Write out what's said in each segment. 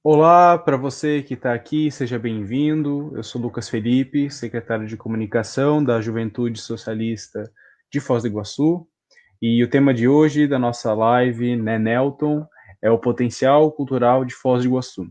Olá, para você que está aqui, seja bem-vindo. Eu sou Lucas Felipe, secretário de Comunicação da Juventude Socialista de Foz do Iguaçu, e o tema de hoje da nossa live, né, Nelton, é o potencial cultural de Foz do Iguaçu.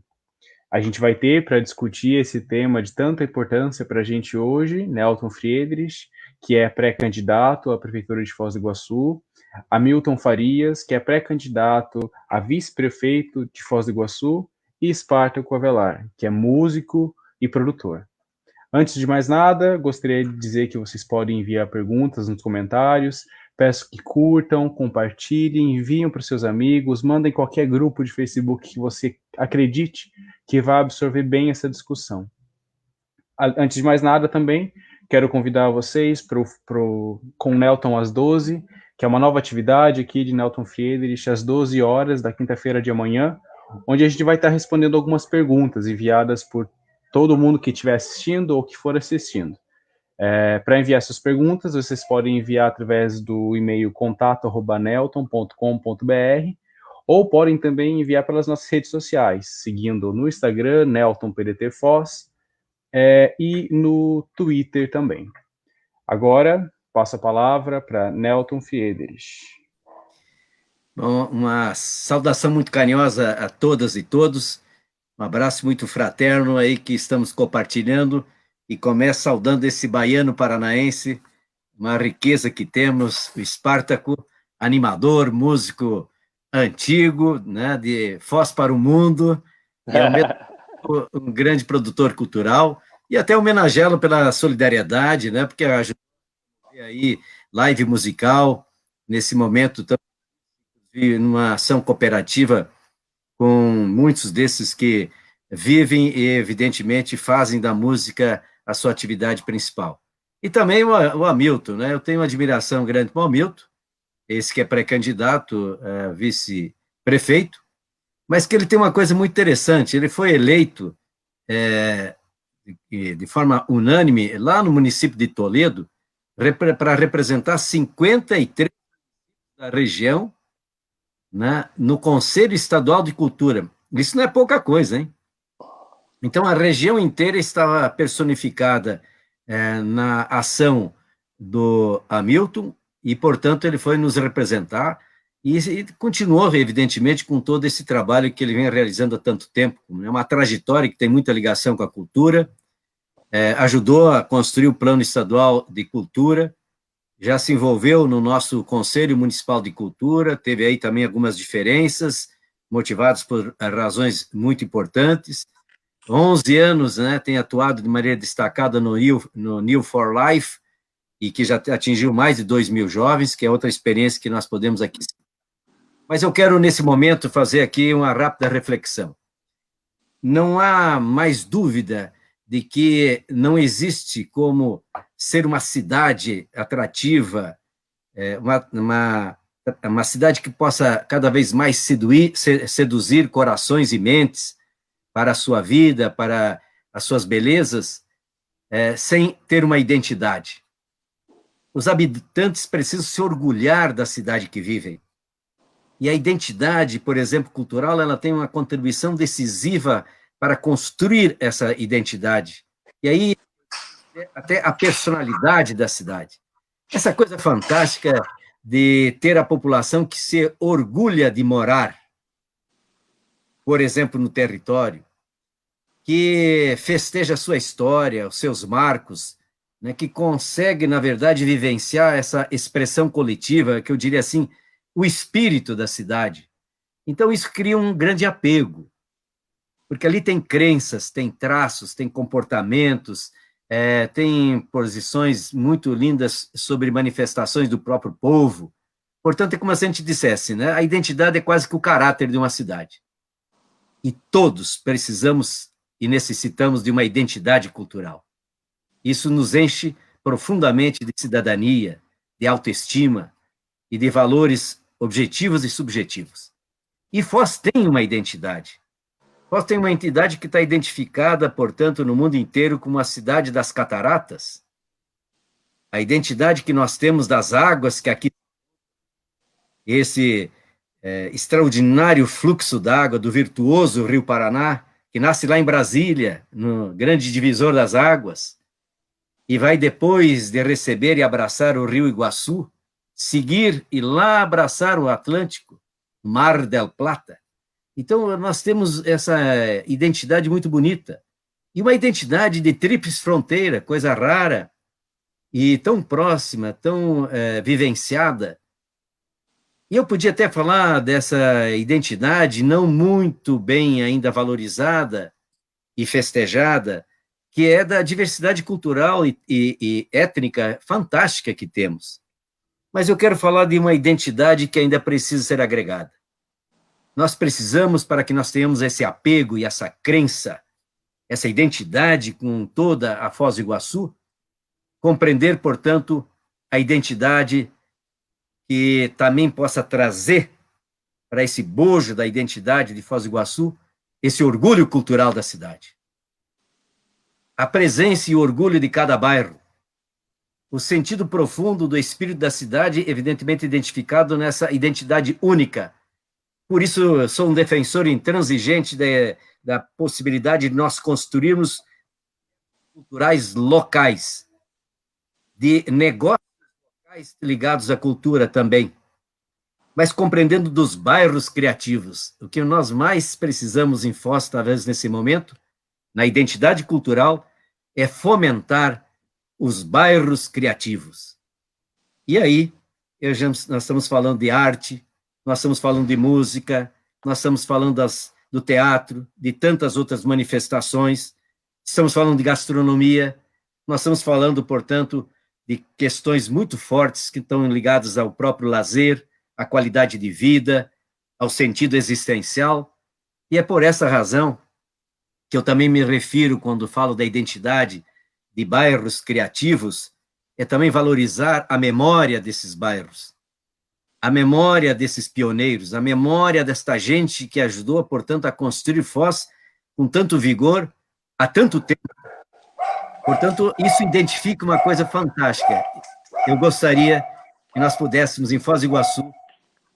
A gente vai ter para discutir esse tema de tanta importância para a gente hoje, Nelton Friedrich, que é pré-candidato à Prefeitura de Foz do Iguaçu, Hamilton Farias, que é pré-candidato a vice-prefeito de Foz do Iguaçu, e Espartaco Avelar, que é músico e produtor. Antes de mais nada, gostaria de dizer que vocês podem enviar perguntas nos comentários. Peço que curtam, compartilhem, enviem para os seus amigos, mandem qualquer grupo de Facebook que você acredite que vai absorver bem essa discussão. Antes de mais nada, também quero convidar vocês com Nelton às 12, que é uma nova atividade aqui de Nelton Friedrich, às 12 horas da quinta-feira de amanhã, onde a gente vai estar respondendo algumas perguntas enviadas por todo mundo que estiver assistindo ou que for assistindo. Para enviar suas perguntas, vocês podem enviar através do e-mail contato@nelton.com.br ou podem também enviar pelas nossas redes sociais, seguindo no Instagram, Nelton PDT Foz, e no Twitter também. Agora, passo a palavra para Nelton Friedrich. Bom, uma saudação muito carinhosa a todas e todos, um abraço muito fraterno aí que estamos compartilhando e começo saudando esse baiano paranaense, uma riqueza que temos, o Espartaco, animador, músico antigo, né, de Foz para o Mundo, e ao mesmo tempo um grande produtor cultural, e até homenageá-lo pela solidariedade, né, porque a gente vê aí live musical, nesse momento numa ação cooperativa com muitos desses que vivem e, evidentemente, fazem da música a sua atividade principal. E também o Hamilton, né? Eu tenho uma admiração grande para o Hamilton, esse que é pré-candidato a vice-prefeito, mas que ele tem uma coisa muito interessante, ele foi eleito de forma unânime lá no município de Toledo para representar 53 da região, né, no Conselho Estadual de Cultura. Isso não é pouca coisa, hein? Então, a região inteira estava personificada na ação do Hamilton e, portanto, ele foi nos representar e continuou, evidentemente, com todo esse trabalho que ele vem realizando há tanto tempo. É uma trajetória que tem muita ligação com a cultura, ajudou a construir o Plano Estadual de Cultura, já se envolveu no nosso Conselho Municipal de Cultura, teve aí também algumas diferenças, motivadas por razões muito importantes. 11 anos, né, tem atuado de maneira destacada no New for Life, e que já atingiu mais de 2.000 jovens, que é outra experiência que nós podemos aqui. Mas eu quero, nesse momento, fazer aqui uma rápida reflexão. Não há mais dúvida de que não existe como ser uma cidade atrativa, uma cidade que possa cada vez mais seduzir corações e mentes para a sua vida, para as suas belezas, sem ter uma identidade. Os habitantes precisam se orgulhar da cidade que vivem. E a identidade, por exemplo, cultural, ela tem uma contribuição decisiva para construir essa identidade. E aí, até a personalidade da cidade. Essa coisa fantástica de ter a população que se orgulha de morar, por exemplo, no território, que festeja a sua história, os seus marcos, né, que consegue, na verdade, vivenciar essa expressão coletiva, que eu diria assim, o espírito da cidade. Então, isso cria um grande apego, porque ali tem crenças, tem traços, tem comportamentos, tem posições muito lindas sobre manifestações do próprio povo. Portanto, é como se a gente dissesse, né, a identidade é quase que o caráter de uma cidade. E todos precisamos e necessitamos de uma identidade cultural. Isso nos enche profundamente de cidadania, de autoestima e de valores objetivos e subjetivos. E Foz tem uma identidade. Foz tem uma entidade que está identificada, portanto, no mundo inteiro como a cidade das cataratas. A identidade que nós temos das águas que aqui esse extraordinário fluxo d'água do virtuoso Rio Paraná, que nasce lá em Brasília, no grande divisor das águas, e vai, depois de receber e abraçar o Rio Iguaçu, seguir e lá abraçar o Atlântico, Mar del Plata. Então, nós temos essa identidade muito bonita, e uma identidade de tríplice fronteira, coisa rara, e tão próxima, tão vivenciada. E eu podia até falar dessa identidade não muito bem ainda valorizada e festejada, que é da diversidade cultural e étnica fantástica que temos. Mas eu quero falar de uma identidade que ainda precisa ser agregada. Nós precisamos, para que nós tenhamos esse apego e essa crença, essa identidade com toda a Foz do Iguaçu, compreender, portanto, a identidade que também possa trazer para esse bojo da identidade de Foz do Iguaçu esse orgulho cultural da cidade. A presença e o orgulho de cada bairro, o sentido profundo do espírito da cidade, evidentemente identificado nessa identidade única. Por isso, eu sou um defensor intransigente da possibilidade de nós construirmos culturais locais, de negócios locais ligados à cultura também, mas compreendendo dos bairros criativos. O que nós mais precisamos em Foz, talvez nesse momento, na identidade cultural, é fomentar os bairros criativos. E aí, nós estamos falando de arte, nós estamos falando de música, nós estamos falando do teatro, de tantas outras manifestações, estamos falando de gastronomia, nós estamos falando, portanto, de questões muito fortes que estão ligadas ao próprio lazer, à qualidade de vida, ao sentido existencial, e é por essa razão que eu também me refiro, quando falo da identidade de bairros criativos, é também valorizar a memória desses bairros, a memória desses pioneiros, a memória desta gente que ajudou, portanto, a construir Foz com tanto vigor, há tanto tempo. Portanto, isso identifica uma coisa fantástica. Eu gostaria que nós pudéssemos, em Foz do Iguaçu,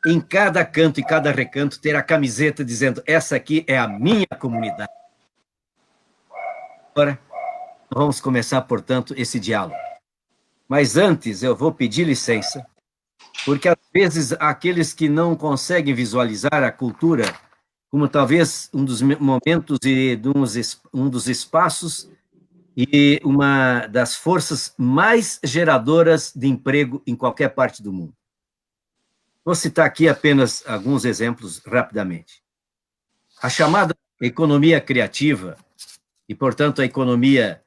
em cada canto e cada recanto, ter a camiseta dizendo: essa aqui é a minha comunidade. Agora, vamos começar, portanto, esse diálogo. Mas antes, eu vou pedir licença, porque às vezes aqueles que não conseguem visualizar a cultura como talvez um dos momentos e um dos espaços e uma das forças mais geradoras de emprego em qualquer parte do mundo. Vou citar aqui apenas alguns exemplos rapidamente. A chamada economia criativa, e, portanto, a economia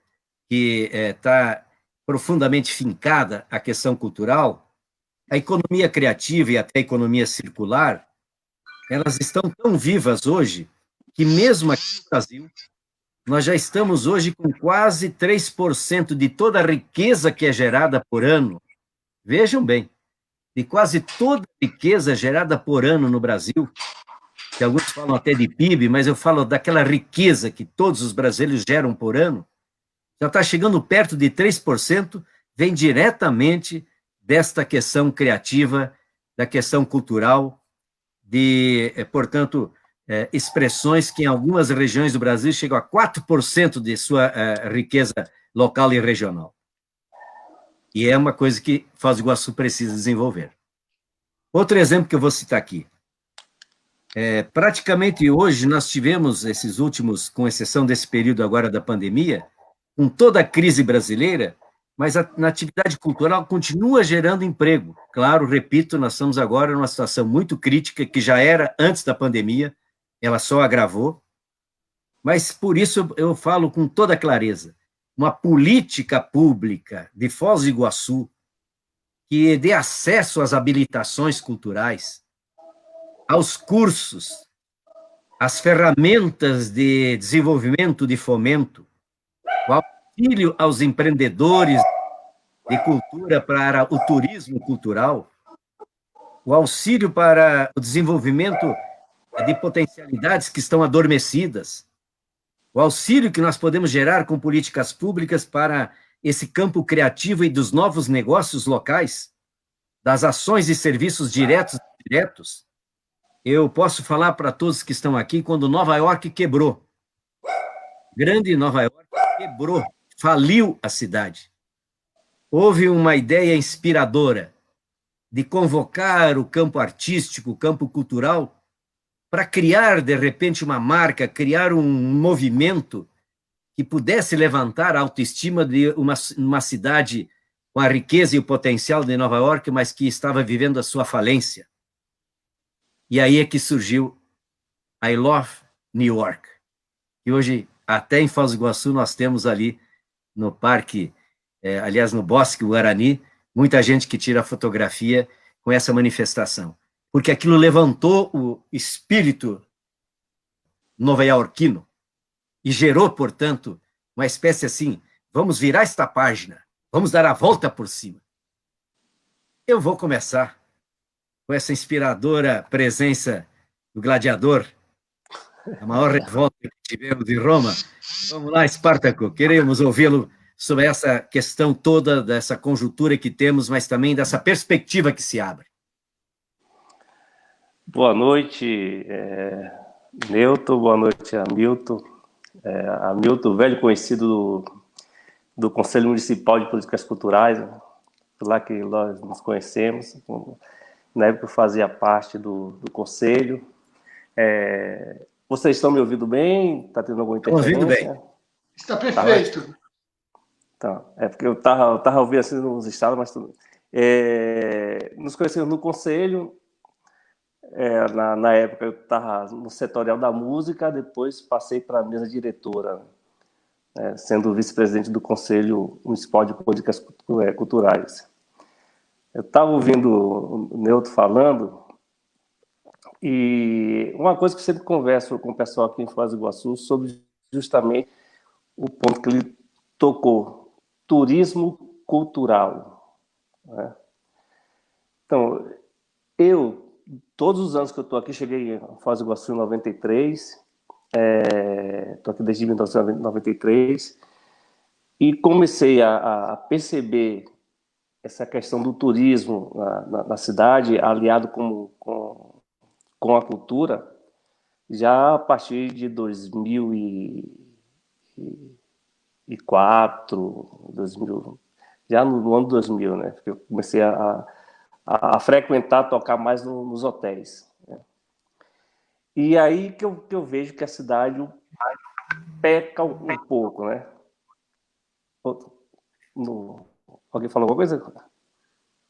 que está profundamente fincada à questão cultural, a economia criativa e até a economia circular, elas estão tão vivas hoje que mesmo aqui no Brasil, nós já estamos hoje com quase 3% de toda a riqueza que é gerada por ano. Vejam bem, de quase toda a riqueza gerada por ano no Brasil, que alguns falam até de PIB, mas eu falo daquela riqueza que todos os brasileiros geram por ano, já está chegando perto de 3%, vem diretamente desta questão criativa, da questão cultural, portanto, expressões que em algumas regiões do Brasil chegam a 4% de sua riqueza local e regional. E é uma coisa que Foz do Iguaçu precisa desenvolver. Outro exemplo que eu vou citar aqui. Praticamente hoje nós tivemos esses últimos, com exceção desse período agora da pandemia, com toda a crise brasileira, mas na atividade cultural continua gerando emprego. Claro, repito, nós estamos agora numa situação muito crítica, que já era antes da pandemia, ela só agravou, mas por isso eu falo com toda clareza, uma política pública de Foz do Iguaçu que dê acesso às habilitações culturais, aos cursos, às ferramentas de desenvolvimento, de fomento, o auxílio aos empreendedores de cultura para o turismo cultural, o auxílio para o desenvolvimento de potencialidades que estão adormecidas, o auxílio que nós podemos gerar com políticas públicas para esse campo criativo e dos novos negócios locais, das ações e serviços diretos e indiretos, Eu posso falar para todos que estão aqui quando Nova York quebrou. Grande Nova York quebrou, faliu a cidade. Houve uma ideia inspiradora de convocar o campo artístico, o campo cultural, para criar, de repente, uma marca, criar um movimento que pudesse levantar a autoestima de uma cidade com a riqueza e o potencial de Nova York, mas que estava vivendo a sua falência. E aí é que surgiu I Love New York. E hoje, até em Foz do Iguaçu, nós temos ali no parque, aliás, no Bosque Guarani, muita gente que tira fotografia com essa manifestação. Porque aquilo levantou o espírito nova-iorquino e gerou, portanto, uma espécie assim, vamos virar esta página, vamos dar a volta por cima. Eu vou começar com essa inspiradora presença do gladiador, a maior revolta que tivemos em Roma. Vamos lá, Espartaco, queremos ouvi-lo sobre essa questão toda, dessa conjuntura que temos, mas também dessa perspectiva que se abre. Boa noite, Newton, boa noite, Hamilton. Hamilton, velho conhecido do Conselho Municipal de Políticas Culturais, lá que nós nos conhecemos. Na época eu fazia parte do conselho. Vocês estão me ouvindo bem? Está tendo alguma interferência? Ouvindo bem. Está perfeito. Tá. Porque eu estava ouvindo assim nos estados, mas tudo. Nos conhecemos no conselho. Na época eu estava no setorial da música, depois passei para a mesa diretora, sendo vice-presidente do Conselho Municipal de Políticas Culturais. Eu estava ouvindo o Newton falando, e uma coisa que eu sempre converso com o pessoal aqui em Foz do Iguaçu sobre justamente o ponto que ele tocou, turismo cultural. Né? Então, todos os anos que eu estou aqui, cheguei em Foz do Iguaçu em 93, estou aqui desde 1993, e comecei a perceber essa questão do turismo na cidade, aliado com a cultura, já a partir de 2004, 2000, já no ano 2000, né? Porque eu comecei a frequentar, tocar mais nos hotéis. Né? E aí que eu vejo que a cidade peca um pouco, né? Alguém falou alguma coisa?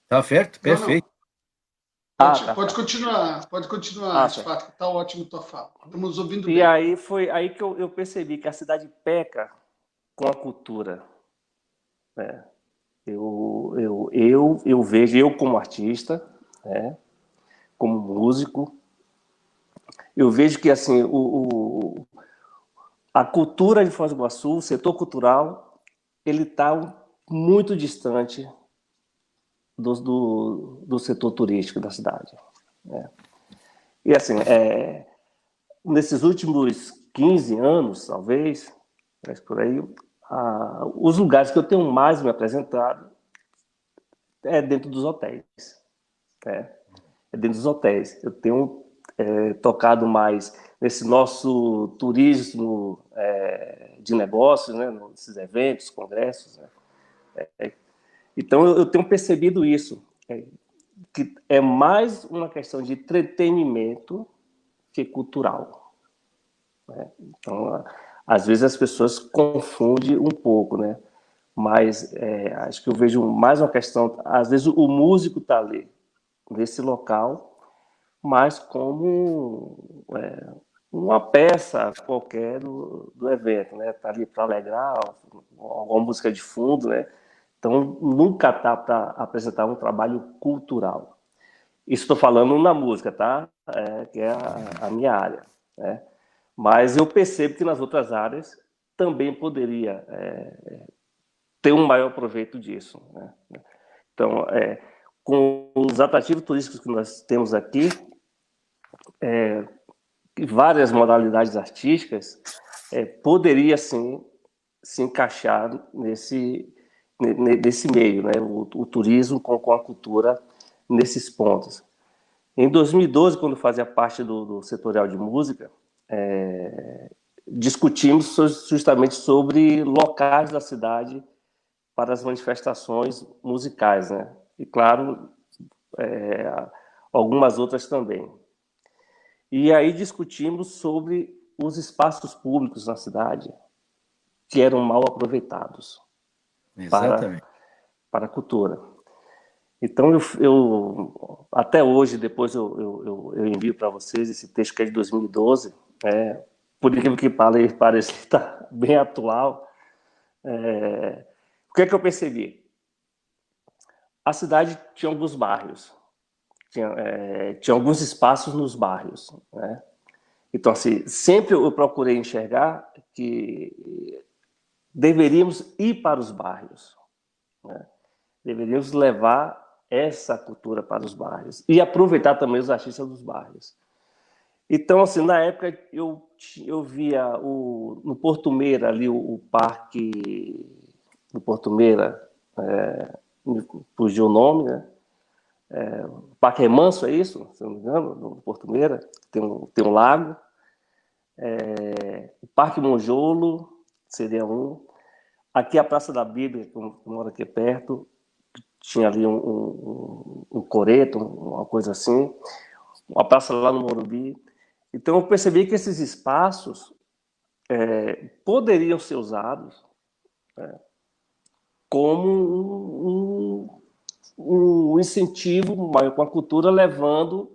Tá certo? Perfeito. Pode continuar, Espartaco. Está ótimo tua fala. Estamos ouvindo bem. E aí foi aí que eu percebi que a cidade peca com a cultura. Né? Eu vejo, eu como artista, né, como músico, eu vejo que assim, a cultura de Foz do Iguaçu, o setor cultural, ele está muito distante do setor turístico da cidade. Né? E assim, nesses últimos 15 anos, talvez, por aí, os lugares que eu tenho mais me apresentado é dentro dos hotéis. É dentro dos hotéis. Eu tenho tocado mais nesse nosso turismo de negócios, né, nesses eventos, congressos. Né? Então, eu tenho percebido isso, que é mais uma questão de entretenimento que cultural. Né? Então, às vezes as pessoas confundem um pouco, né? Mas acho que eu vejo mais uma questão, às vezes o músico está ali, nesse local, mas como uma peça qualquer do evento, né? Está ali para alegrar, alguma música de fundo, né? Então, nunca está para apresentar um trabalho cultural. Isso estou falando na música, tá? Que é a minha área, né? Mas eu percebo que nas outras áreas também poderia ter um maior proveito disso. Né? Então, com os atrativos turísticos que nós temos aqui, várias modalidades artísticas, poderia sim se encaixar nesse meio, né? O turismo com a cultura nesses pontos. Em 2012, quando fazia parte do setorial de música, discutimos justamente sobre locais da cidade para as manifestações musicais, né? E, claro, algumas outras também. E aí discutimos sobre os espaços públicos na cidade que eram mal aproveitados para a cultura. Então, eu até hoje, depois eu envio para vocês esse texto que é de 2012, por incrível que pareça, está bem atual. O que é que eu percebi? A cidade tinha alguns bairros, tinha alguns espaços nos bairros, né? Então, assim, sempre eu procurei enxergar que deveríamos ir para os bairros, né? Deveríamos levar essa cultura para os bairros e aproveitar também os artistas dos bairros. Então, assim, na época eu via no Porto Meira ali o parque do Porto Meira, me fugiu o nome, né? O Parque Remanso, é isso? Se não me engano, no Porto Meira, tem um lago. O Parque Monjolo seria um. Aqui a Praça da Bíblia, que eu moro aqui perto, tinha ali um coreto, uma coisa assim. Uma praça lá no Morumbi. Então eu percebi que esses espaços poderiam ser usados como um incentivo maior com a cultura, levando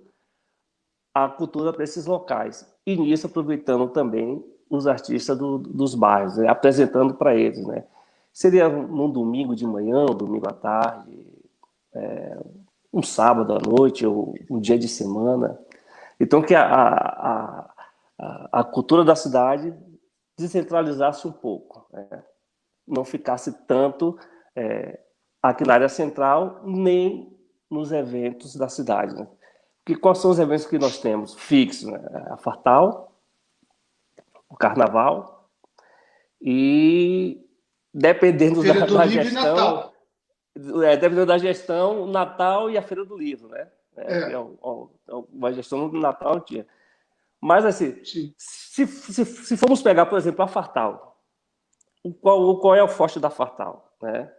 a cultura para esses locais. E nisso aproveitando também os artistas dos bairros, né? Apresentando para eles, né? Seria num domingo de manhã, um domingo à tarde, um sábado à noite, ou um dia de semana. Então, que a cultura da cidade descentralizasse um pouco, né? Não ficasse tanto aqui na área central, nem nos eventos da cidade, né? Porque quais são os eventos que nós temos fixos, né? A Fartal, o Carnaval e, dependendo da gestão, dependendo da gestão, o Natal e a Feira do Livro, né? Uma gestão do Natal tinha. Mas, assim, se formos pegar, por exemplo, a Fartal, qual é o forte da Fartal, né?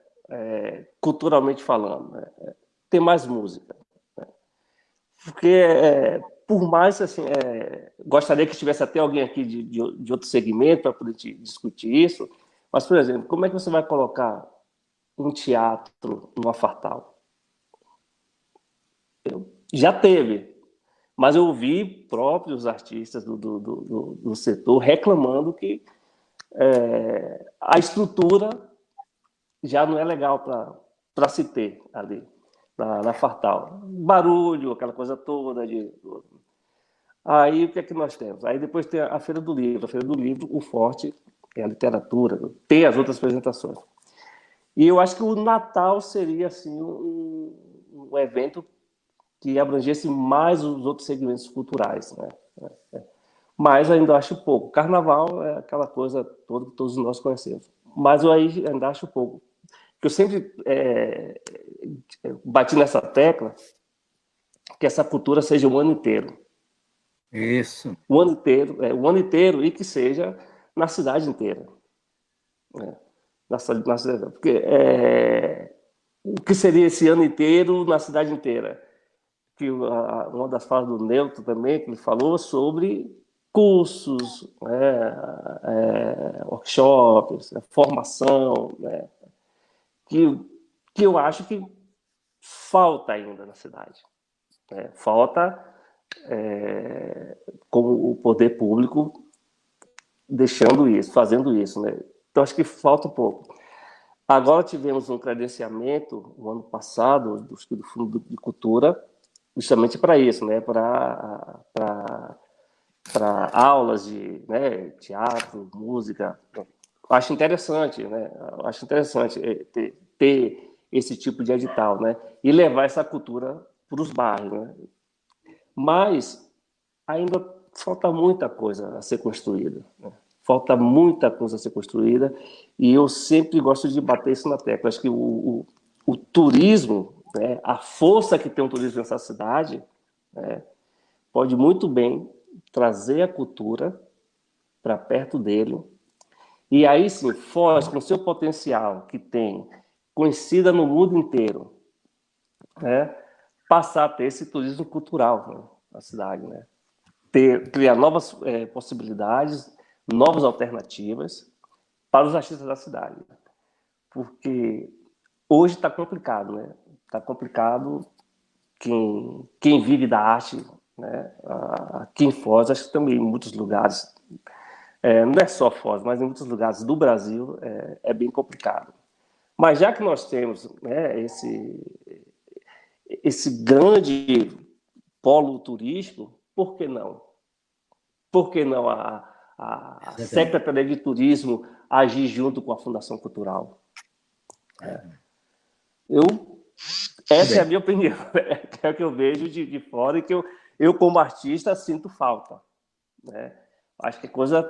Culturalmente falando, né? Tem mais música, né? Porque, por mais, assim, gostaria que tivesse até alguém aqui de outro segmento para poder discutir isso, mas, por exemplo, como é que você vai colocar um teatro numa Fartal? Já teve, mas eu ouvi próprios artistas do setor reclamando que a estrutura já não é legal para se ter ali na Fartal. Barulho, aquela coisa toda. Aí o que é que nós temos? Aí depois tem a Feira do Livro. A Feira do Livro, o forte é a literatura, tem as outras apresentações. E eu acho que o Natal seria assim, um evento que abrangesse mais os outros segmentos culturais, né? Mas ainda acho pouco. Carnaval é aquela coisa toda que todos nós conhecemos. Mas eu ainda acho pouco. Porque eu sempre bati nessa tecla que essa cultura seja o ano inteiro. Isso. O ano inteiro e que seja na cidade inteira. Na cidade, porque o que seria esse ano inteiro na cidade inteira? Que uma das falas do Neutro também, que ele falou sobre cursos, workshops, formação, né? Que eu acho que falta ainda na cidade. Falta com o poder público deixando isso, fazendo isso, né? Então acho que falta um pouco. Agora tivemos um credenciamento no ano passado do Fundo de Cultura justamente para isso, né? Para aulas de, né, teatro, música. Acho interessante, né? Acho interessante ter esse tipo de edital, né? E levar essa cultura para os bairros, né? Mas ainda falta muita coisa a ser construída, né? Falta muita coisa a ser construída e eu sempre gosto de bater isso na tecla. Acho que o turismo, né, a força que tem o turismo nessa cidade, né? Pode muito bem trazer a cultura para perto dele. E aí sim, Foz, com seu potencial que tem, conhecida no mundo inteiro, né? Passar a ter esse turismo cultural, né, na cidade, né? Criar novas possibilidades, novas alternativas para os artistas da cidade. Porque hoje está complicado, né? Está complicado quem vive da arte, né? Aqui em Foz, acho que também em muitos lugares, não é só Foz, mas em muitos lugares do Brasil é bem complicado. Mas já que nós temos, né, esse grande polo turístico, por que não? Por que não a Secretaria de Turismo agir junto com a Fundação Cultural? Essa é a minha opinião, é o que eu vejo de fora e que eu como artista, sinto falta, né? Acho que a coisa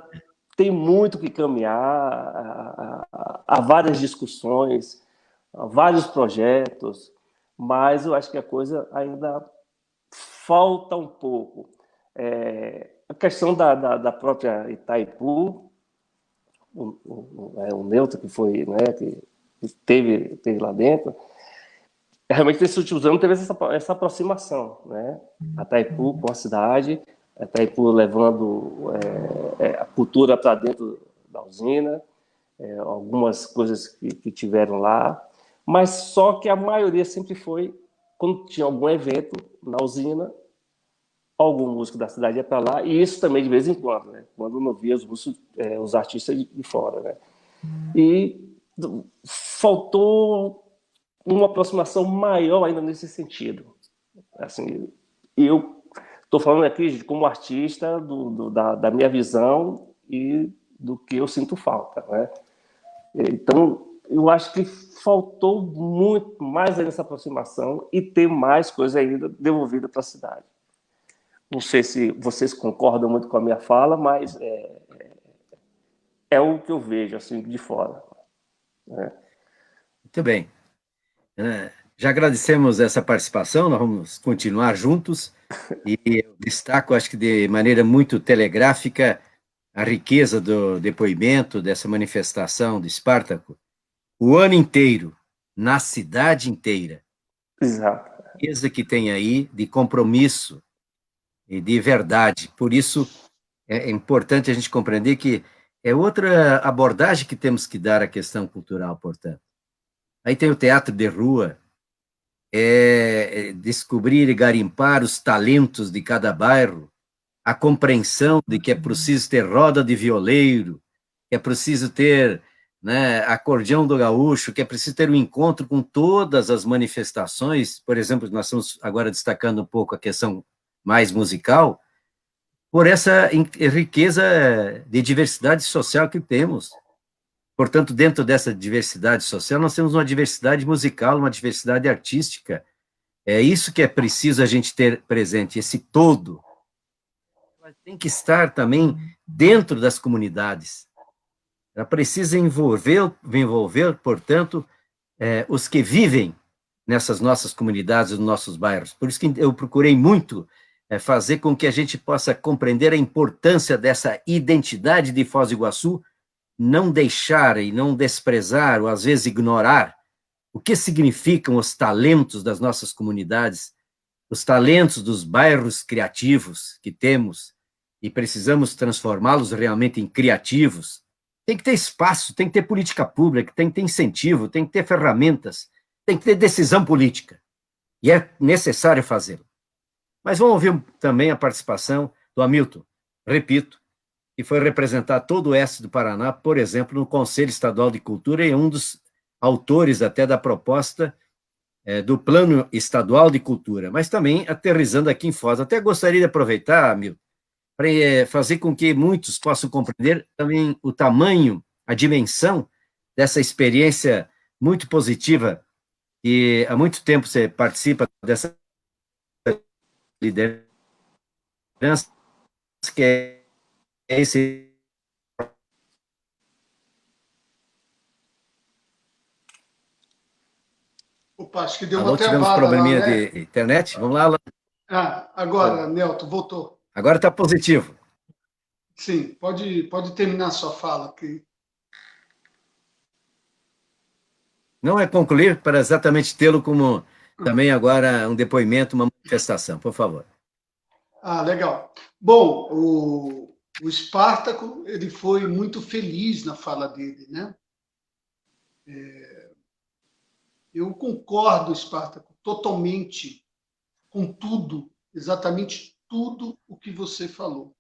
tem muito que caminhar, há várias discussões, há vários projetos, mas eu acho que a coisa ainda falta um pouco. A questão da própria Itaipu, o Neutra que foi, né, que teve lá dentro, realmente nesses últimos anos teve essa aproximação, né? A Itaipu com a cidade, a Itaipu levando a cultura para dentro da usina, algumas coisas que tiveram lá, mas só que a maioria sempre foi quando tinha algum evento na usina, algum músico da cidade ia para lá, e isso também de vez em quando, né? Quando não via os músicos, os artistas de fora, né? E faltou uma aproximação maior ainda nesse sentido. Assim, eu estou falando aqui como artista da minha visão e do que eu sinto falta, né? Então, eu acho que faltou muito mais nessa aproximação e ter mais coisa ainda devolvida para a cidade. Não sei se vocês concordam muito com a minha fala, mas é o que eu vejo assim de fora, né? Muito bem. Já agradecemos essa participação, nós vamos continuar juntos, e eu destaco, acho que de maneira muito telegráfica, a riqueza do depoimento, dessa manifestação de Espartaco, o ano inteiro, na cidade inteira. Exato. A riqueza que tem aí de compromisso e de verdade. Por isso, é importante a gente compreender que é outra abordagem que temos que dar à questão cultural, portanto. Aí tem o teatro de rua, descobrir e garimpar os talentos de cada bairro, a compreensão de que é preciso ter roda de violeiro, que é preciso ter, né, acordeão do gaúcho, que é preciso ter um encontro com todas as manifestações. Por exemplo, nós estamos agora destacando um pouco a questão mais musical, por essa riqueza de diversidade social que temos. Portanto, dentro dessa diversidade social, nós temos uma diversidade musical, uma diversidade artística. É isso que é preciso a gente ter presente, esse todo. Ela tem que estar também dentro das comunidades. Ela precisa envolver, portanto, os que vivem nessas nossas comunidades, nos nossos bairros. Por isso que eu procurei muito fazer com que a gente possa compreender a importância dessa identidade de Foz do Iguaçu, não deixar e não desprezar, ou às vezes ignorar, o que significam os talentos das nossas comunidades, os talentos dos bairros criativos que temos, e precisamos transformá-los realmente em criativos. Tem que ter espaço, tem que ter política pública, tem que ter incentivo, tem que ter ferramentas, tem que ter decisão política. E é necessário fazê-lo. Mas vamos ouvir também a participação do Hamilton, repito, que foi representar todo o oeste do Paraná, por exemplo, no Conselho Estadual de Cultura, e é um dos autores até da proposta do Plano Estadual de Cultura, mas também aterrissando aqui em Foz. Até gostaria de aproveitar, Hamilton, para fazer com que muitos possam compreender também o tamanho, a dimensão dessa experiência muito positiva, e há muito tempo você participa dessa liderança, que é esse... Opa, acho que deu Alô, uma tivemos travada lá, probleminha né? de internet, vamos lá, Alan. Agora, Nelton, voltou. Agora está positivo. Sim, pode terminar sua fala aqui. Não é concluir para exatamente tê-lo como também agora um depoimento, uma manifestação, por favor. Legal. Bom, o Espartaco, ele foi muito feliz na fala dele, né? Eu concordo, Espartaco, totalmente com tudo, exatamente tudo o que você falou.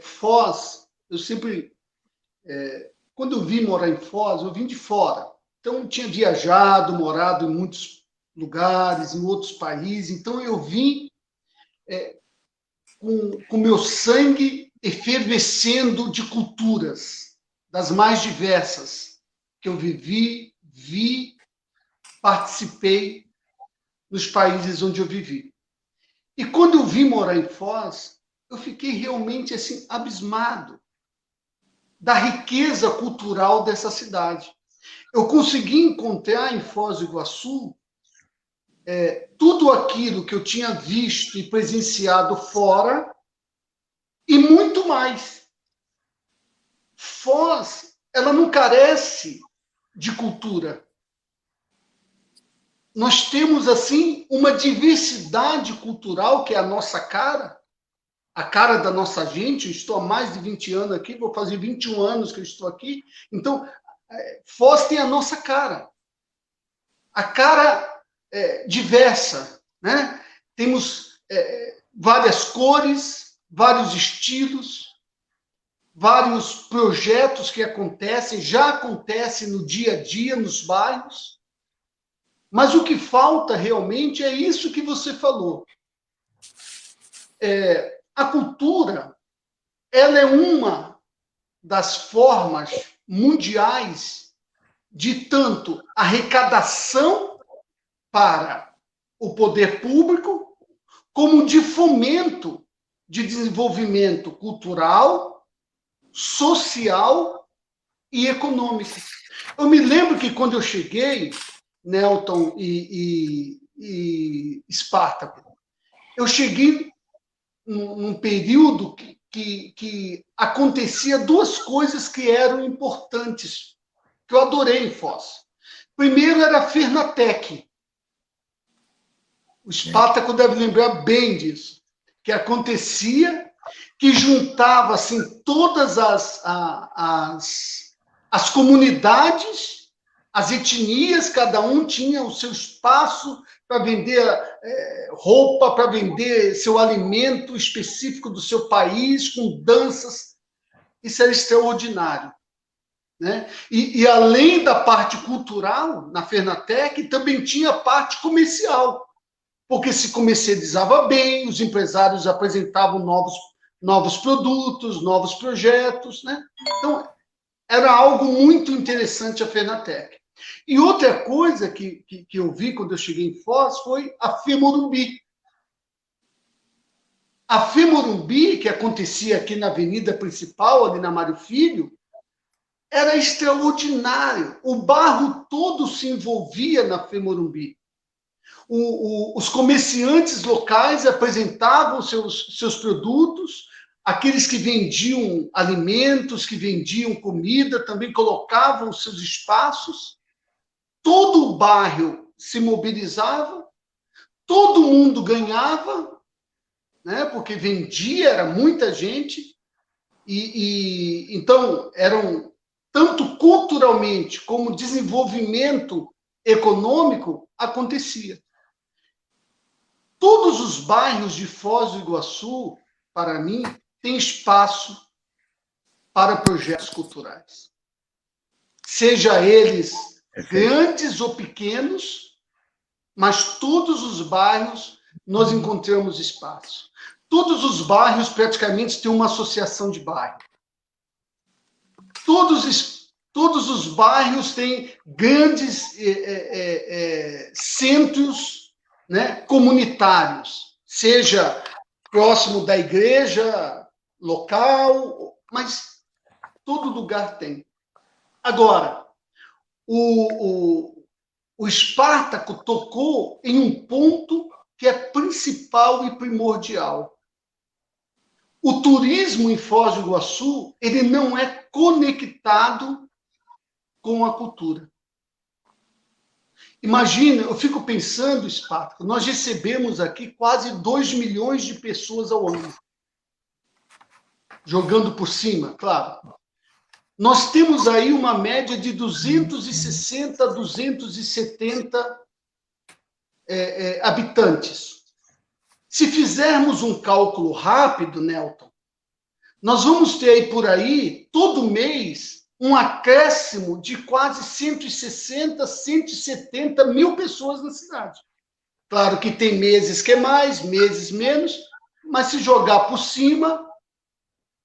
Foz, eu sempre... quando eu vim morar em Foz, eu vim de fora. Então, eu tinha viajado, morado em muitos lugares, em outros países. Então, eu vim com meu sangue efervescendo de culturas, das mais diversas, que eu vi, participei nos países onde eu vivi. E quando eu vim morar em Foz, eu fiquei realmente assim abismado da riqueza cultural dessa cidade. Eu consegui encontrar em Foz do Iguaçu tudo aquilo que eu tinha visto e presenciado fora e muito mais. Foz, ela não carece de cultura. Nós temos, assim, uma diversidade cultural que é a nossa cara, a cara da nossa gente. Eu estou há mais de 20 anos aqui, vou fazer 21 anos que eu estou aqui. Então, Foz tem a nossa cara. A cara diversa, né? Temos várias cores, vários estilos, vários projetos que acontecem, já acontecem no dia a dia, nos bairros. Mas o que falta realmente é isso que você falou. A cultura, ela é uma das formas mundiais de tanto arrecadação para o poder público, como de fomento de desenvolvimento cultural, social e econômico. Eu me lembro que quando eu cheguei, Nelton e Espartaco, eu cheguei num período que acontecia duas coisas que eram importantes, que eu adorei em Foz. Primeiro era a Fernatec. O Espartaco deve lembrar bem disso, que acontecia, que juntava assim, todas as comunidades, as etnias, cada um tinha o seu espaço para vender roupa, para vender seu alimento específico do seu país, com danças. Isso era extraordinário. Né? E além da parte cultural, na Fernatec, também tinha a parte comercial, porque se comercializava bem, os empresários apresentavam novos produtos, novos projetos. Né? Então, era algo muito interessante a Fernatec. E outra coisa que eu vi quando eu cheguei em Foz foi a FEMORUMBI. A FEMORUMBI, que acontecia aqui na avenida principal, ali na Mário Filho, era extraordinário. O bairro todo se envolvia na FEMORUMBI. Os comerciantes locais apresentavam seus produtos, aqueles que vendiam alimentos, que vendiam comida, também colocavam seus espaços. Todo o bairro se mobilizava, todo mundo ganhava, né? Porque vendia, era muita gente, então eram, tanto culturalmente como desenvolvimento econômico, acontecia. Todos os bairros de Foz do Iguaçu, para mim, têm espaço para projetos culturais. Seja eles grandes ou pequenos, mas todos os bairros nós encontramos espaço. Todos os bairros praticamente têm uma associação de bairro. Todos os bairros têm grandes centros, né, comunitários, seja próximo da igreja local, mas todo lugar tem. Agora, o Espartaco tocou em um ponto que é principal e primordial. O turismo em Foz do Iguaçu, ele não é conectado com a cultura. Imagina, eu fico pensando, Spartaco, nós recebemos aqui quase 2 milhões de pessoas ao ano. Jogando por cima, claro. Nós temos aí uma média de 260, 270 habitantes. Se fizermos um cálculo rápido, Nelton, nós vamos ter aí por aí, todo mês, um acréscimo de quase 160, 170 mil pessoas na cidade. Claro que tem meses que é mais, meses menos, mas se jogar por cima,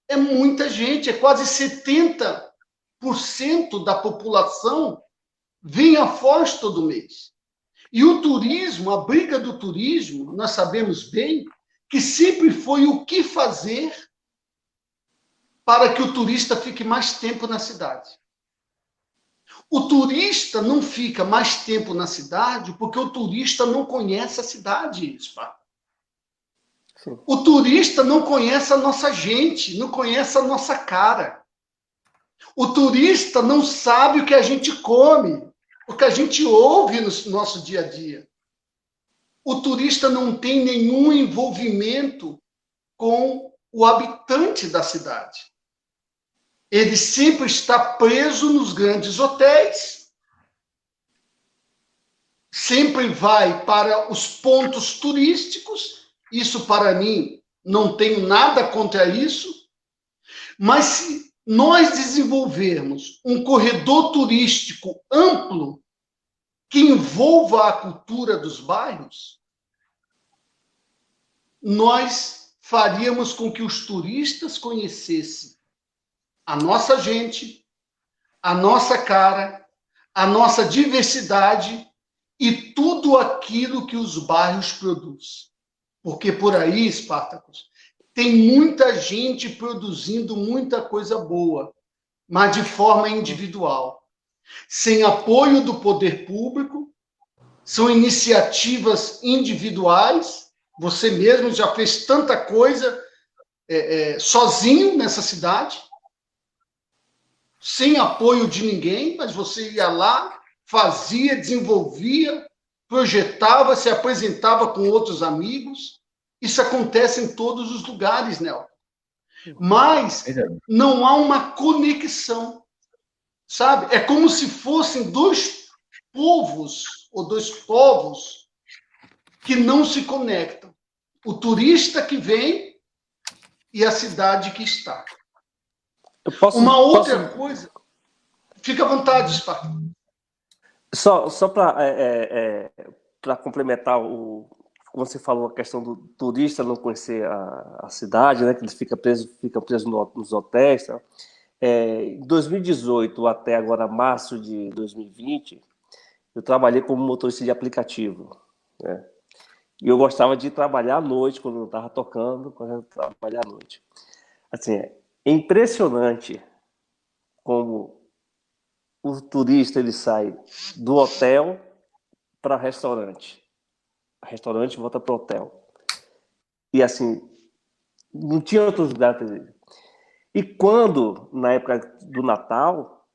é muita gente, é quase 70% da população vem a Foz todo mês. E o turismo, a briga do turismo, nós sabemos bem que sempre foi o que fazer para que o turista fique mais tempo na cidade. O turista não fica mais tempo na cidade porque o turista não conhece a cidade, Spartaco. O turista não conhece a nossa gente, não conhece a nossa cara. O turista não sabe o que a gente come, o que a gente ouve no nosso dia a dia. O turista não tem nenhum envolvimento com o habitante da cidade. Ele sempre está preso nos grandes hotéis, sempre vai para os pontos turísticos. Isso, para mim, não tenho nada contra isso, mas se nós desenvolvermos um corredor turístico amplo que envolva a cultura dos bairros, nós faríamos com que os turistas conhecessem a nossa gente, a nossa cara, a nossa diversidade e tudo aquilo que os bairros produzem. Porque por aí, Spartacus, tem muita gente produzindo muita coisa boa, mas de forma individual, sem apoio do poder público, são iniciativas individuais. Você mesmo já fez tanta coisa sozinho nessa cidade, sem apoio de ninguém, mas você ia lá, fazia, desenvolvia, projetava, se apresentava com outros amigos. Isso acontece em todos os lugares, Nelson. Mas não há uma conexão, sabe? É como se fossem dois povos, ou dois povos, que não se conectam. O turista que vem e a cidade que está. Uma outra coisa... Fica à vontade, Spartaco. Só para complementar como você falou, a questão do turista não conhecer a cidade, né, que eles ficam presos nos hotéis. Tá? Em 2018 até agora, março de 2020, eu trabalhei como motorista de aplicativo. Né? E eu gostava de trabalhar à noite, quando eu estava tocando, quando eu trabalhava à noite. Assim, é impressionante como o turista ele sai do hotel para restaurante volta para o hotel. E assim, não tinha outros lugares. E quando, na época do Natal,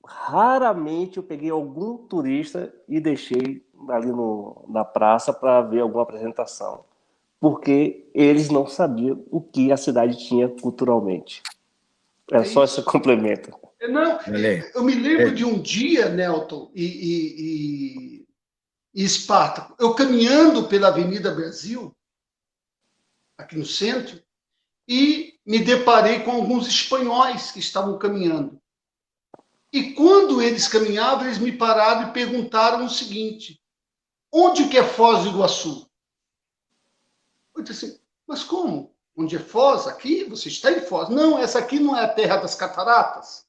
raramente eu peguei algum turista e deixei ali na praça para ver alguma apresentação. Porque eles não sabiam o que a cidade tinha culturalmente. Era só esse complemento. Não, eu me lembro de um dia, Nelton e Spartaco, eu caminhando pela Avenida Brasil, aqui no centro, e me deparei com alguns espanhóis que estavam caminhando. E quando eles caminhavam, eles me pararam e perguntaram o seguinte: onde que é Foz do Iguaçu? Eu disse assim, mas como? Onde é Foz? Aqui? Você está em Foz? Não, essa aqui não é a terra das cataratas,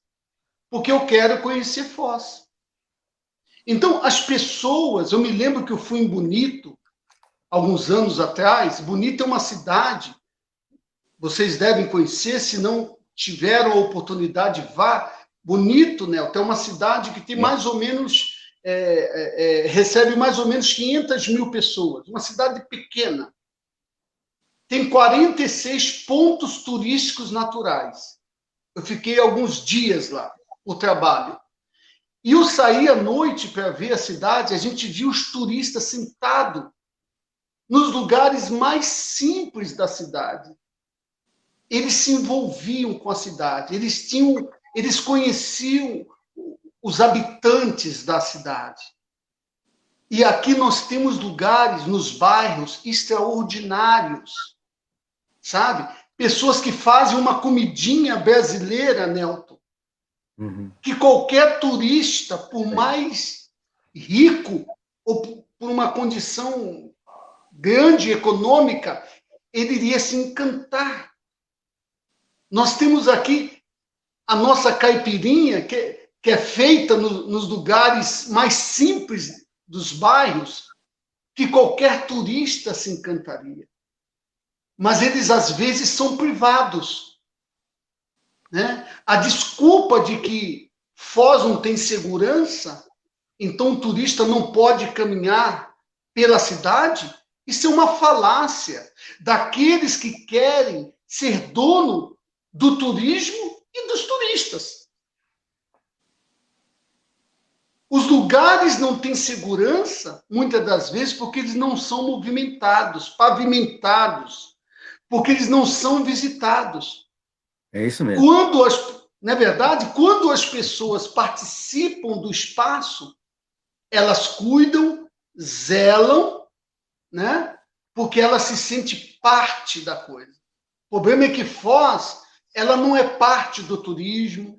porque eu quero conhecer Foz. Então, as pessoas... Eu me lembro que eu fui em Bonito, alguns anos atrás. Bonito é uma cidade, vocês devem conhecer, se não tiveram a oportunidade, vá. Bonito, né? É uma cidade que tem mais ou menos recebe mais ou menos 500 mil pessoas, uma cidade pequena. Tem 46 pontos turísticos naturais. Eu fiquei alguns dias lá, por trabalho. E eu saí à noite para ver a cidade, a gente viu os turistas sentados nos lugares mais simples da cidade. Eles se envolviam com a cidade, eles conheciam os habitantes da cidade. E aqui nós temos lugares, nos bairros, extraordinários, sabe? Pessoas que fazem uma comidinha brasileira, Nelton, que qualquer turista, por mais rico ou por uma condição grande econômica, ele iria se encantar. Nós temos aqui a nossa caipirinha, que é feita nos lugares mais simples dos bairros, que qualquer turista se encantaria. Mas eles, às vezes, são privados, né? A desculpa de que Foz não tem segurança, então o turista não pode caminhar pela cidade, isso é uma falácia daqueles que querem ser dono do turismo e dos turistas. Os lugares não têm segurança, muitas das vezes, porque eles não são movimentados, pavimentados, porque eles não são visitados. É isso mesmo. Na verdade, quando as pessoas participam do espaço, elas cuidam, zelam, né? Porque elas se sentem parte da coisa. O problema é que Foz, ela não é parte do turismo,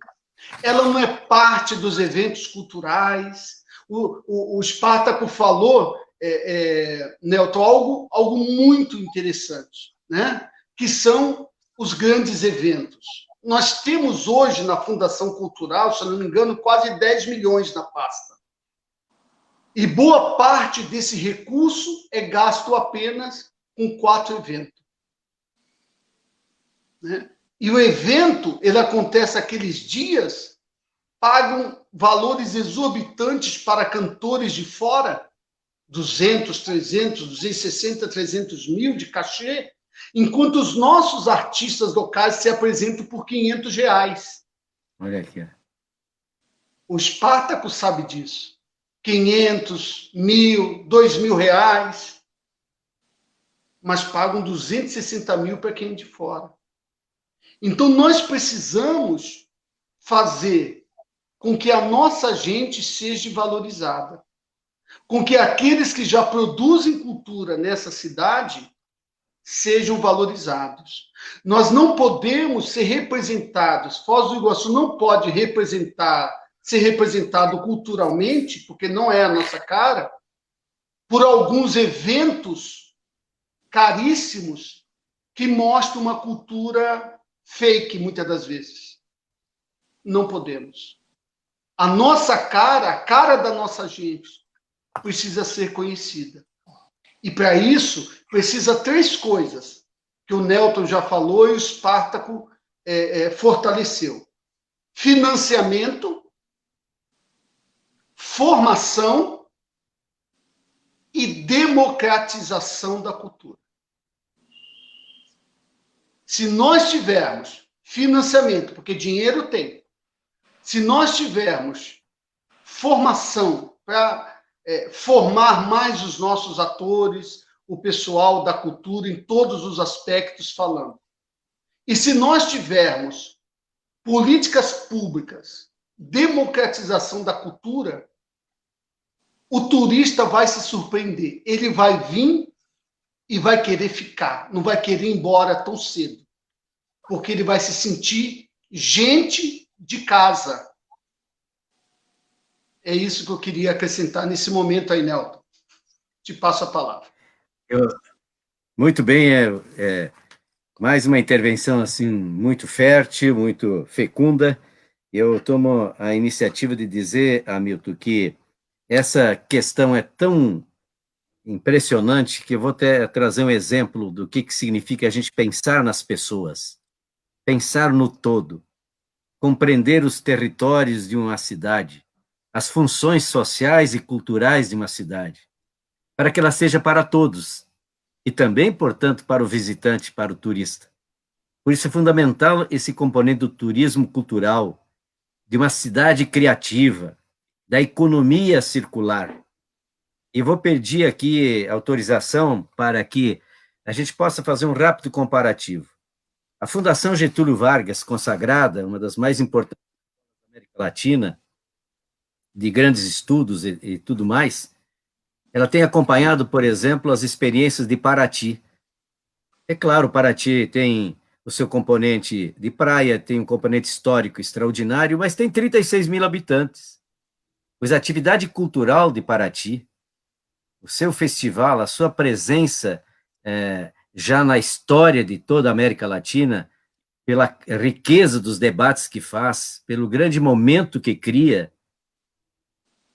ela não é parte dos eventos culturais. O Espartaco falou, Nelton, algo muito interessante, né? Que são os grandes eventos. Nós temos hoje na Fundação Cultural, se não me engano, quase 10 milhões na pasta. E boa parte desse recurso é gasto apenas com 4 eventos. Né? E o evento, ele acontece aqueles dias, pagam valores exorbitantes para cantores de fora, 200, 300, 260, 300 mil de cachê, enquanto os nossos artistas locais se apresentam por R$500. Olha aqui. O Espartaco sabe disso. 500, 1.000, R$2.000, mas pagam 260 mil para quem é de fora. Então, nós precisamos fazer com que a nossa gente seja valorizada, com que aqueles que já produzem cultura nessa cidade sejam valorizados. Nós não podemos ser representados, Foz do Iguaçu não pode ser representado culturalmente, porque não é a nossa cara, por alguns eventos caríssimos que mostram uma cultura fake, muitas das vezes. Não podemos. A nossa cara, a cara da nossa gente, precisa ser conhecida. E para isso, precisa 3 coisas, que o Nelton já falou e o Espartaco fortaleceu. Financiamento, formação e democratização da cultura. Se nós tivermos financiamento, porque dinheiro tem, se nós tivermos formação para formar mais os nossos atores, o pessoal da cultura em todos os aspectos falando, e se nós tivermos políticas públicas, democratização da cultura, o turista vai se surpreender. Ele vai vir e vai querer ficar, não vai querer ir embora tão cedo, porque ele vai se sentir gente de casa. É isso que eu queria acrescentar nesse momento aí, Nelton. Te passo a palavra. Muito bem, mais uma intervenção assim muito fértil, muito fecunda. Eu tomo a iniciativa de dizer, Hamilton, que essa questão é tão impressionante que eu vou até trazer um exemplo do que significa a gente pensar nas pessoas, pensar no todo, compreender os territórios de uma cidade, as funções sociais e culturais de uma cidade, para que ela seja para todos, e também, portanto, para o visitante, para o turista. Por isso é fundamental esse componente do turismo cultural, de uma cidade criativa, da economia circular. E vou pedir aqui autorização para que a gente possa fazer um rápido comparativo. A Fundação Getúlio Vargas, consagrada, uma das mais importantes da América Latina, de grandes estudos e tudo mais, ela tem acompanhado, por exemplo, as experiências de Paraty. É claro, Paraty tem o seu componente de praia, tem um componente histórico extraordinário, mas tem 36 mil habitantes. Pois a atividade cultural de Paraty, o seu festival, a sua presença já na história de toda a América Latina, pela riqueza dos debates que faz, pelo grande momento que cria,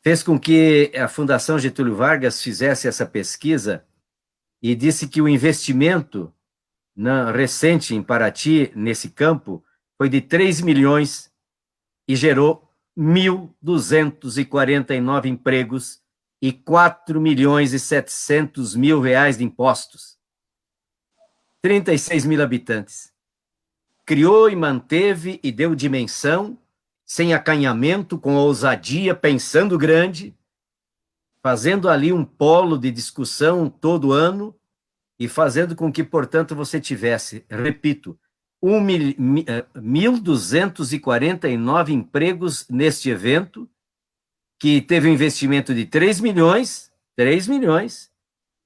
fez com que a Fundação Getúlio Vargas fizesse essa pesquisa e disse que o investimento recente em Paraty, nesse campo, foi de 3 milhões e gerou 1.249 empregos e 4 milhões e 700 mil reais de impostos. 36 mil habitantes. Criou e manteve e deu dimensão, sem acanhamento, com ousadia, pensando grande, fazendo ali um polo de discussão todo ano e fazendo com que, portanto, você tivesse, repito, 1.249 empregos neste evento, que teve um investimento de 3 milhões,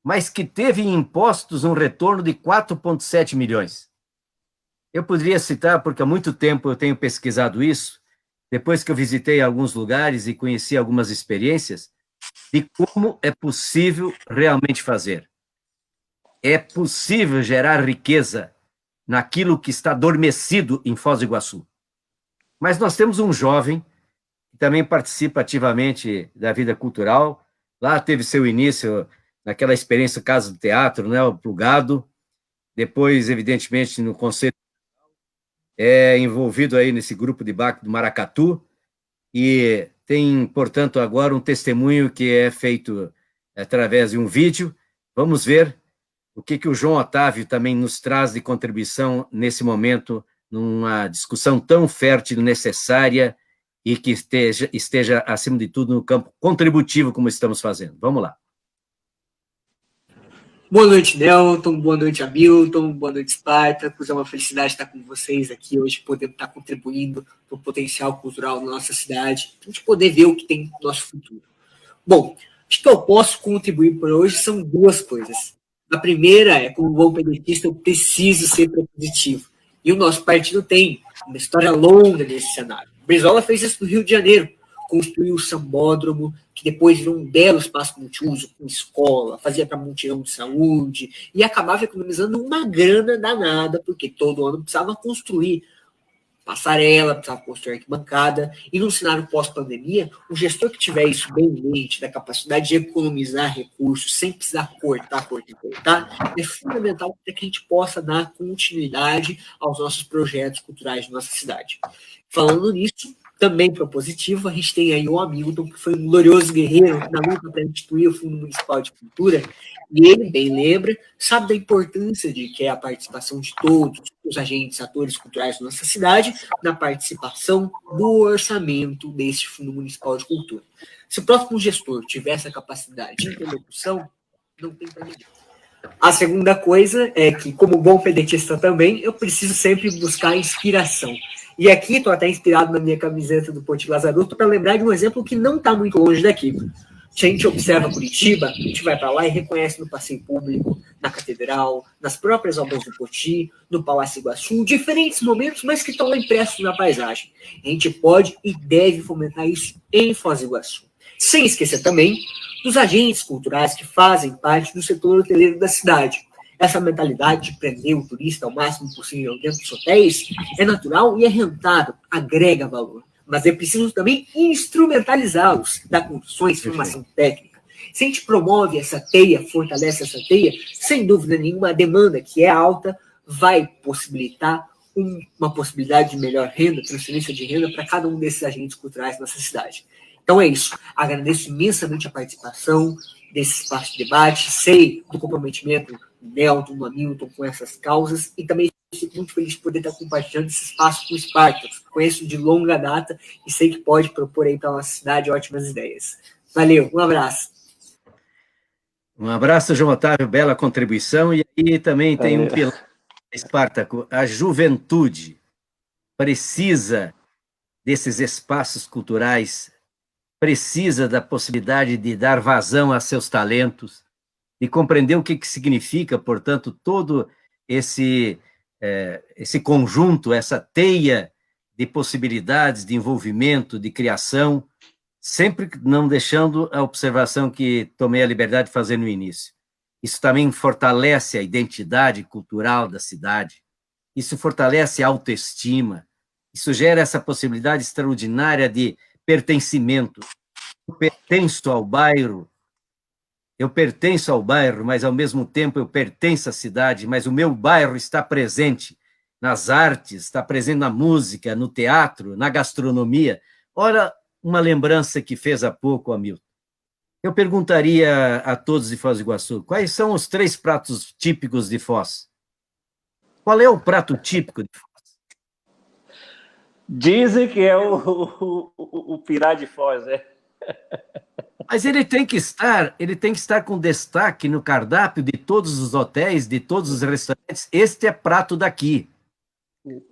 mas que teve em impostos um retorno de 4,7 milhões. Eu poderia citar, porque há muito tempo eu tenho pesquisado isso, depois que eu visitei alguns lugares e conheci algumas experiências, de como é possível realmente fazer. É possível gerar riqueza naquilo que está adormecido em Foz do Iguaçu. Mas nós temos um jovem que também participa ativamente da vida cultural. Lá teve seu início naquela experiência Casa do Teatro, né, o Plugado. Depois, evidentemente, no Conselho envolvido aí nesse grupo de Baco do Maracatu e tem, portanto, agora um testemunho que é feito através de um vídeo. Vamos ver o que o João Otávio também nos traz de contribuição nesse momento, numa discussão tão fértil, necessária e que esteja, acima de tudo, no campo contributivo, como estamos fazendo. Vamos lá. Boa noite, Nelton. Boa noite, Hamilton. Boa noite, Spartacus. É uma felicidade estar com vocês aqui hoje, podendo estar contribuindo para o potencial cultural da nossa cidade, para a gente poder ver o que tem no nosso futuro. Bom, acho que eu posso contribuir por hoje são duas coisas. A primeira é, como bom pedetista, eu preciso ser propositivo. E o nosso partido tem uma história longa nesse cenário. Brizola fez isso no Rio de Janeiro, construiu o sambódromo, que depois virou um belo espaço multiuso, com escola, fazia para mutirão de saúde, e acabava economizando uma grana danada, porque todo ano precisava construir passarela, precisava construir arquibancada, e num cenário pós-pandemia, o gestor que tiver isso bem em mente, da capacidade de economizar recursos sem precisar cortar, é fundamental para que a gente possa dar continuidade aos nossos projetos culturais de nossa cidade. Falando nisso, também propositivo, a gente tem aí o Hamilton, que foi um glorioso guerreiro na luta para instituir o Fundo Municipal de Cultura, e ele, bem lembra, sabe da importância de que é a participação de todos os agentes, atores culturais da nossa cidade, na participação do orçamento deste Fundo Municipal de Cultura. Se o próximo gestor tiver essa capacidade de interlocução, não tem para ninguém. A segunda coisa é que, como bom pedetista também, eu preciso sempre buscar inspiração. E aqui estou até inspirado na minha camiseta do Ponte Lazaruto para lembrar de um exemplo que não está muito longe daqui. Se a gente observa Curitiba, a gente vai para lá e reconhece no passeio público, na catedral, nas próprias obras do Poti, no Palácio Iguaçu, diferentes momentos, mas que estão lá impressos na paisagem. A gente pode e deve fomentar isso em Foz do Iguaçu. Sem esquecer também dos agentes culturais que fazem parte do setor hoteleiro da cidade. Essa mentalidade de prender o turista ao máximo possível dentro dos hotéis é natural e é rentável, agrega valor. Mas é preciso também instrumentalizá-los, dar condições, formação técnica. Se a gente promove essa teia, fortalece essa teia, sem dúvida nenhuma, a demanda, que é alta, vai possibilitar uma possibilidade de melhor renda, transferência de renda para cada um desses agentes culturais da nossa cidade. Então é isso. Agradeço imensamente a participação desse espaço de debate. Sei do comprometimento do Nelton, do Hamilton com essas causas e também fico muito feliz de poder estar compartilhando esse espaço com o Spartacus. Conheço de longa data e sei que pode propor aí para a nossa cidade ótimas ideias. Valeu, um abraço. Um abraço, João Otávio, bela contribuição. E aí também tem um pilar, Spartacus, a juventude precisa desses espaços culturais, precisa da possibilidade de dar vazão a seus talentos, de compreender o que significa, portanto, todo esse conjunto, essa teia de possibilidades, de envolvimento, de criação, sempre não deixando a observação que tomei a liberdade de fazer no início. Isso também fortalece a identidade cultural da cidade, isso fortalece a autoestima, isso gera essa possibilidade extraordinária de pertencimento. Eu pertenço ao bairro, mas ao mesmo tempo eu pertenço à cidade, mas o meu bairro está presente nas artes, está presente na música, no teatro, na gastronomia. Ora, uma lembrança que fez há pouco, Hamilton. Eu perguntaria a todos de Foz do Iguaçu, quais são os 3 pratos típicos de Foz? Qual é o prato típico de Foz? Dizem que é o pirá de Foz, né? Mas ele tem que estar com destaque no cardápio de todos os hotéis, de todos os restaurantes. Este é prato daqui.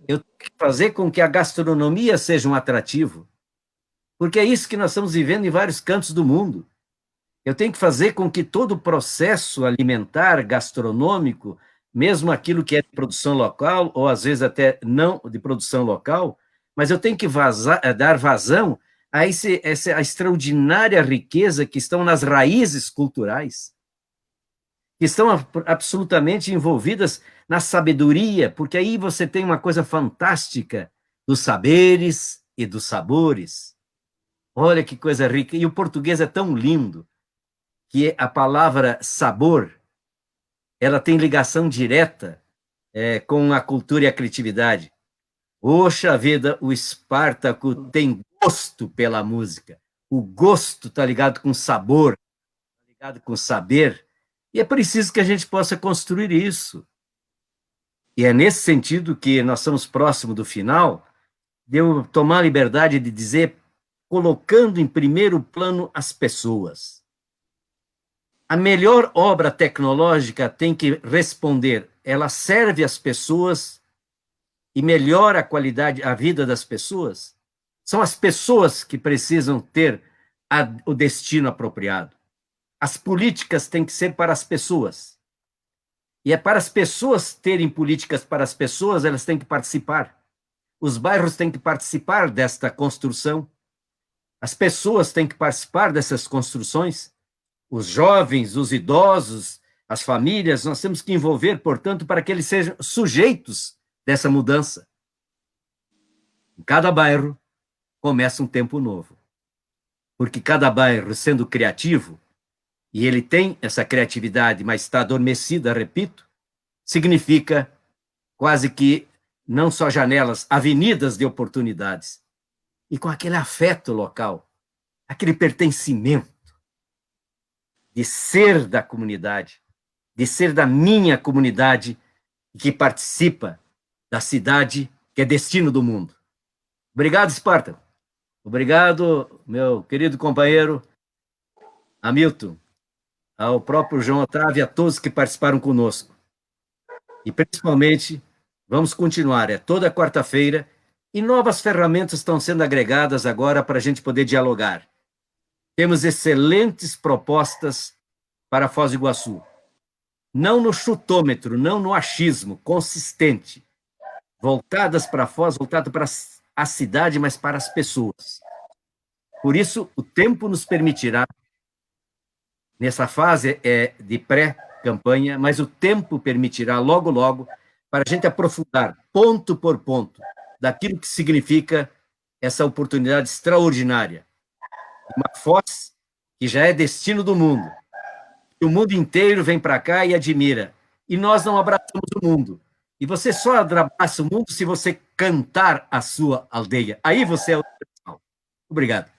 Eu tenho que fazer com que a gastronomia seja um atrativo, porque é isso que nós estamos vivendo em vários cantos do mundo. Eu tenho que fazer com que todo o processo alimentar, gastronômico, mesmo aquilo que é de produção local, ou às vezes até não de produção local, mas eu tenho que dar vazão a essa extraordinária riqueza que estão nas raízes culturais, que estão absolutamente envolvidas na sabedoria, porque aí você tem uma coisa fantástica dos saberes e dos sabores. Olha que coisa rica. E o português é tão lindo que a palavra sabor, ela tem ligação direta com a cultura e a criatividade. Poxa vida, o Spartacus tem gosto pela música. O gosto está ligado com sabor, está ligado com saber. E é preciso que a gente possa construir isso. E é nesse sentido que nós estamos próximos do final, de eu tomar a liberdade de dizer, colocando em primeiro plano as pessoas. A melhor obra tecnológica tem que responder, ela serve às pessoas e melhora a qualidade, a vida das pessoas? São as pessoas que precisam ter o destino apropriado. As políticas têm que ser para as pessoas. E é para as pessoas terem políticas para as pessoas, elas têm que participar. Os bairros têm que participar desta construção. As pessoas têm que participar dessas construções. Os jovens, os idosos, as famílias, nós temos que envolver, portanto, para que eles sejam sujeitos dessa mudança. Em cada bairro começa um tempo novo. Porque cada bairro, sendo criativo, e ele tem essa criatividade, mas está adormecida, repito, significa quase que não só janelas, avenidas de oportunidades. E com aquele afeto local, aquele pertencimento de ser da comunidade, de ser da minha comunidade, que participa da cidade que é destino do mundo. Obrigado, Esparta. Obrigado, meu querido companheiro Hamilton, ao próprio João Otávio e a todos que participaram conosco. E, principalmente, vamos continuar. É toda quarta-feira e novas ferramentas estão sendo agregadas agora para a gente poder dialogar. Temos excelentes propostas para Foz do Iguaçu. Não no chutômetro, não no achismo, consistente. Voltadas para Foz, voltadas para a cidade, mas para as pessoas. Por isso, o tempo nos permitirá, nessa fase de pré-campanha, mas o tempo permitirá logo, logo, para a gente aprofundar, ponto por ponto, daquilo que significa essa oportunidade extraordinária. Uma Foz que já é destino do mundo. E o mundo inteiro vem para cá e admira. E nós não abraçamos o mundo. E você só abraça o mundo se você cantar a sua aldeia. Aí você é o... Obrigado.